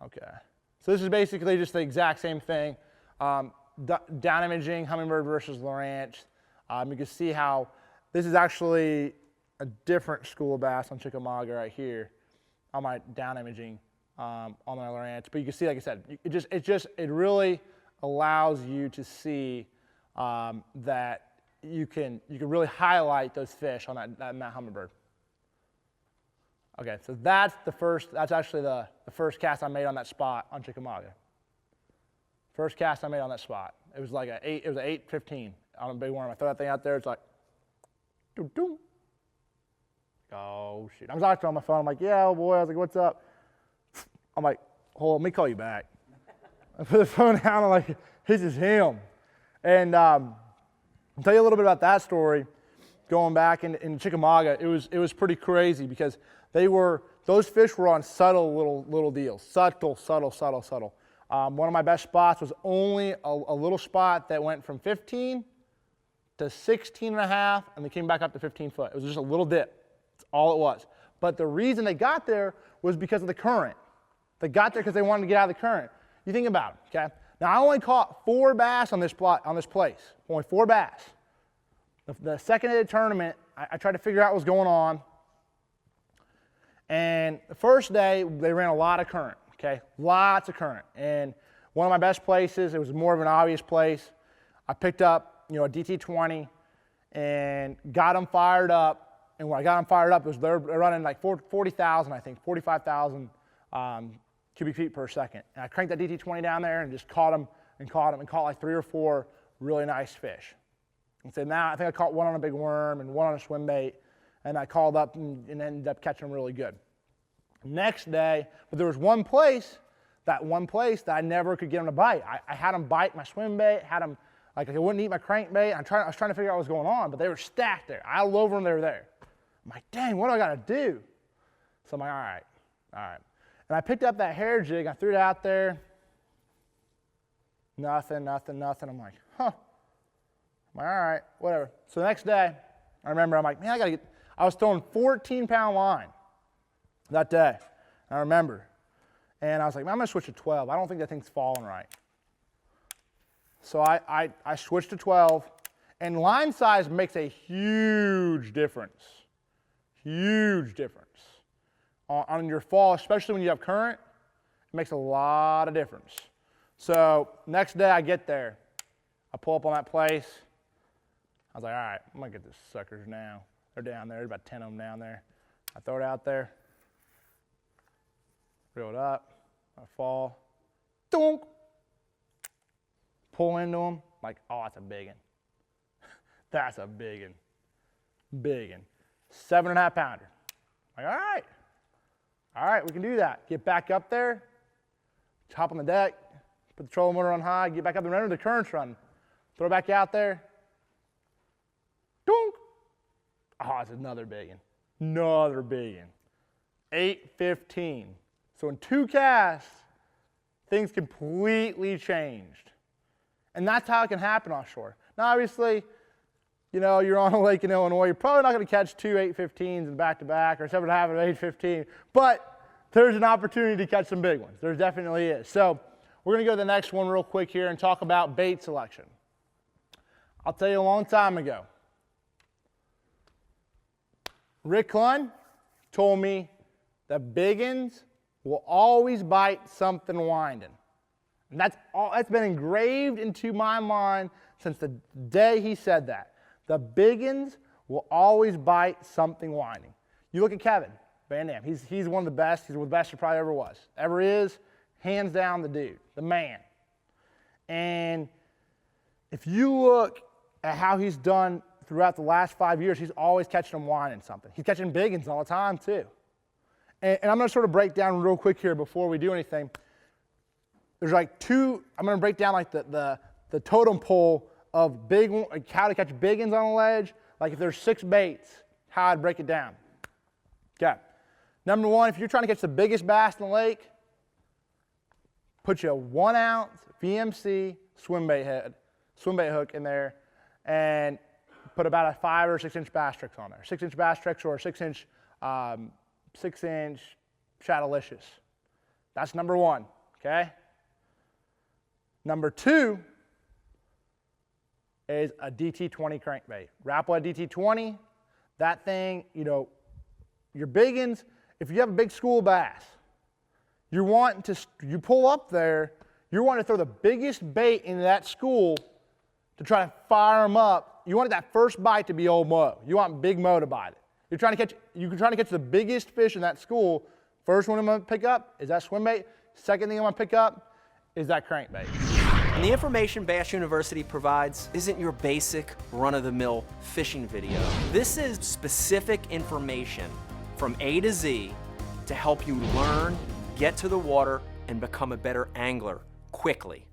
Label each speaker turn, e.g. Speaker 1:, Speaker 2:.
Speaker 1: Okay. So this is basically just the exact same thing. Down imaging, hummingbird versus Lowrance. You can see how this is actually a different school of bass on Chickamauga right here on my down imaging on my Lowrance. But you can see, like I said, it really allows you to see that you can really highlight those fish on that hummingbird. Okay, so that's actually the first cast I made on that spot on Chickamauga. First cast I made on that spot. It was like it was an 8-15 on a big worm. I throw that thing out there, it's like, doo doo. Oh shoot. I was actually on my phone, I'm like, yeah, oh boy. I was like, what's up? I'm like, hold on, let me call you back. I put the phone down, I'm like, this is him. And I'll tell you a little bit about that story. Going back in Chickamauga, it was pretty crazy because those fish were on subtle little deals. Subtle. One of my best spots was only a little spot that went from 15 to 16 and a half, and they came back up to 15 foot. It was just a little dip. That's all it was. But the reason they got there was because of the current. They got there because they wanted to get out of the current. You think about it, okay? Now, I only caught 4 bass on this place. Only 4 bass. The second day of the tournament, I tried to figure out what was going on. And the first day, they ran a lot of current, okay? Lots of current. And one of my best places, it was more of an obvious place. I picked up, a DT20 and got them fired up. And when I got them fired up, they're running like 40,000, I think, 45,000 cubic feet per second. And I cranked that DT20 down there and just caught them and caught like 3 or 4 really nice fish. And so now I think I caught one on a big worm and one on a swim bait, and I called up and ended up catching them really good. Next day, but there was one place that I never could get them to bite. I had them bite my swim bait, had them, like they wouldn't eat my crankbait. I was trying to figure out what was going on, but they were stacked there. All over them, they were there. I'm like, dang, what do I got to do? So I'm like, all right. And I picked up that hair jig, I threw it out there. Nothing. I'm like, huh. I'm like, all right, whatever. So the next day, I remember, I'm like, man, I was throwing 14-pound line that day. I remember. And I was like, man, I'm going to switch to 12. I don't think that thing's falling right. So I switched to 12. And line size makes a huge difference. Huge difference. On your fall, especially when you have current, it makes a lot of difference. So next day I get there. I pull up on that place. I was like, all right, I'm going to get these suckers now. They're down there. There's about 10 of them down there. I throw it out there. Reel it up. I fall. Donk. Pull into them. Like, oh, that's a big one. That's a big one. Big one. 7.5 pounder. Like, all right, we can do that. Get back up there. Hop on the deck. Put the trolling motor on high. Get back up and run. The current's running. Throw it back out there. Donk. Oh, it's another big one. Another big one. 8-15. So in 2 casts, things completely changed. And that's how it can happen offshore. Now, obviously, you're on a lake in Illinois. You're probably not going to catch 2 8-15s in back-to-back or 7.5 of 8-15. But there's an opportunity to catch some big ones. There definitely is. So we're going to go to the next one real quick here and talk about bait selection. I'll tell you a long time ago, Rick Clunn told me that biggins will always bite something winding. And that's been engraved into my mind since the day he said that. The biggins will always bite something winding. You look at Kevin Van Dam. He's one of the best. He's one of the best there probably ever was. Ever is. Hands down the dude. The man. And if you look at how he's done throughout the last 5 years, he's always catching them winding something. He's catching biggins all the time too. And I'm going to sort of break down real quick here before we do anything. There's like 2, I'm going to break down like the totem pole of how to catch biggins on a ledge. Like if there's 6 baits, how I'd break it down. Okay. Number 1, if you're trying to catch the biggest bass in the lake, put you a 1 ounce VMC swim bait hook in there and put about a 5 or 6 inch bass tricks on there. 6-inch bass tricks or a 6-inch Shadowlicious. That's number one, okay? Number two is a DT20 crankbait. Rapala DT20, that thing, you know, your biggins, if you have a big school bass, you pull up there, you're wanting to throw the biggest bait into that school to try to fire them up. You want that first bite to be old Mo. You want Big Mo to bite it. You're trying to catch the biggest fish in that school. First one I'm going to pick up is that swim bait. Second thing I'm going to pick up is that crankbait.
Speaker 2: And the information Bass University provides isn't your basic run-of-the-mill fishing video. This is specific information from A to Z to help you learn, get to the water, and become a better angler quickly.